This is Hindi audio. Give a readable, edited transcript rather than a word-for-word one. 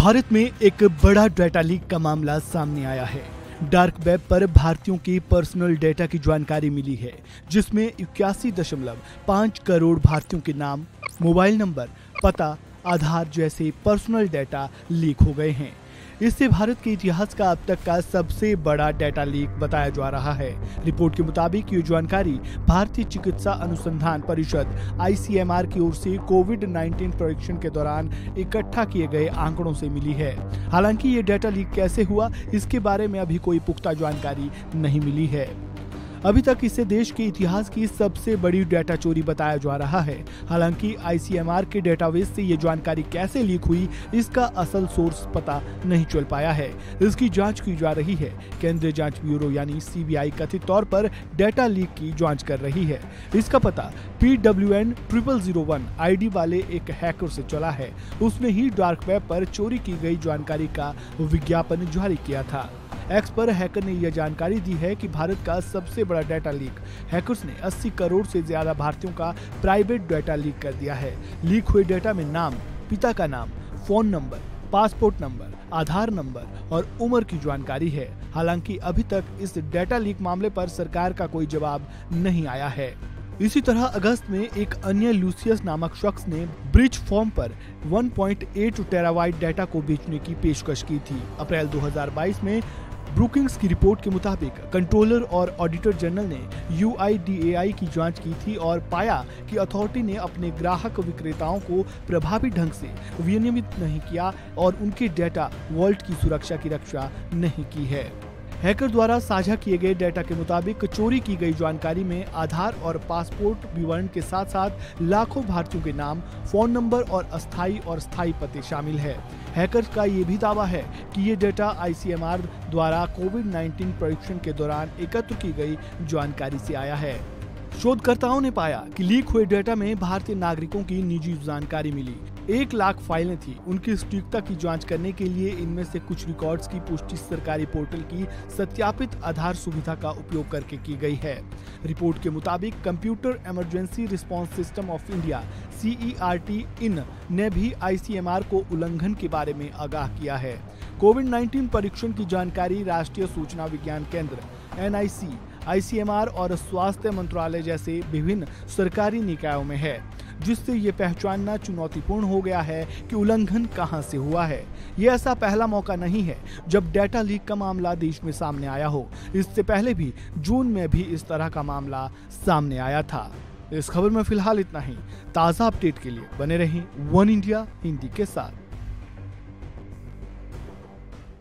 भारत में एक बड़ा डेटा लीक का मामला सामने आया है। डार्क वेब पर भारतीयों के पर्सनल डेटा की जानकारी मिली है, जिसमें 81.5 करोड़ भारतीयों के नाम, मोबाइल नंबर, पता, आधार जैसे पर्सनल डेटा लीक हो गए हैं। इससे भारत के इतिहास का अब तक का सबसे बड़ा डेटा लीक बताया जा रहा है। रिपोर्ट के मुताबिक ये जानकारी भारतीय चिकित्सा अनुसंधान परिषद ICMR की ओर से कोविड-19 परीक्षण के दौरान इकट्ठा किए गए आंकड़ों से मिली है। हालांकि ये डेटा लीक कैसे हुआ, इसके बारे में अभी कोई पुख्ता जानकारी नहीं मिली है। अभी तक इसे देश के इतिहास की सबसे बड़ी डेटा चोरी बताया जा रहा है। हालांकि ICMR के डेटाबेस से ये जानकारी कैसे लीक हुई, इसका असल सोर्स पता नहीं चल पाया है। इसकी जांच की जा रही है। केंद्रीय जांच ब्यूरो यानी CBI कथित तौर पर डेटा लीक की जांच कर रही है। इसका पता PWN0001 ID वाले एक हैकर से चला है। उसने ही डार्क वेब पर चोरी की गई जानकारी का विज्ञापन जारी किया था। एक्स पर हैकर ने यह जानकारी दी है कि भारत का सबसे बड़ा डेटा लीक हैकर्स ने 80 करोड़ से ज्यादा भारतीयों का प्राइवेट डेटा लीक कर दिया है। लीक हुए डेटा में नाम, पिता का नाम, फोन नंबर, पासपोर्ट नंबर, आधार नंबर और उम्र की जानकारी है। हालांकि अभी तक इस डेटा लीक मामले पर सरकार का कोई जवाब नहीं आया है। इसी तरह अगस्त में एक अन्य लूसियस नामक शख्स ने ब्रिज फॉर्म पर 1.8 टेराबाइट डेटा को बेचने की पेशकश की थी। अप्रैल 2022 में ब्रुकिंग्स की रिपोर्ट के मुताबिक कंट्रोलर और ऑडिटर जनरल ने UIDAI की जांच की थी और पाया कि अथॉरिटी ने अपने ग्राहक विक्रेताओं को प्रभावी ढंग से विनियमित नहीं किया और उनके डेटा वॉल्ट की सुरक्षा की रक्षा नहीं की है। हैकर द्वारा साझा किए गए डेटा के मुताबिक चोरी की गई जानकारी में आधार और पासपोर्ट विवरण के साथ साथ लाखों भारतीयों के नाम, फोन नंबर और अस्थायी और स्थायी पते शामिल है। हैकर्स का ये भी दावा है कि ये डेटा ICMR द्वारा कोविड-19 परीक्षण के दौरान एकत्र की गई जानकारी से आया है। शोधकर्ताओं ने पाया कि लीक हुए डेटा में भारतीय नागरिकों की निजी जानकारी मिली। 1 लाख फाइलें थी। उनकी सटीकता की जांच करने के लिए इनमें से कुछ रिकॉर्ड्स की पुष्टि सरकारी पोर्टल की सत्यापित आधार सुविधा का उपयोग करके की गई है। रिपोर्ट के मुताबिक computer emergency response system of India CERT इन ने भी ICMR को उल्लंघन के बारे में आगाह किया है। कोविड-19 परीक्षण की जानकारी राष्ट्रीय सूचना विज्ञान केंद्र NIC, ICMR और स्वास्थ्य मंत्रालय जैसे विभिन्न सरकारी निकायों में है, जिससे ये पहचानना चुनौतीपूर्ण हो गया है कि उल्लंघन कहां से हुआ है। ये ऐसा पहला मौका नहीं है जब डेटा लीक का मामला देश में सामने आया हो। इससे पहले भी जून में भी इस तरह का मामला सामने आया था। इस खबर में फिलहाल इतना ही। ताज़ा अपडेट के लिए बने रहें वन इंडिया हिंदी के साथ।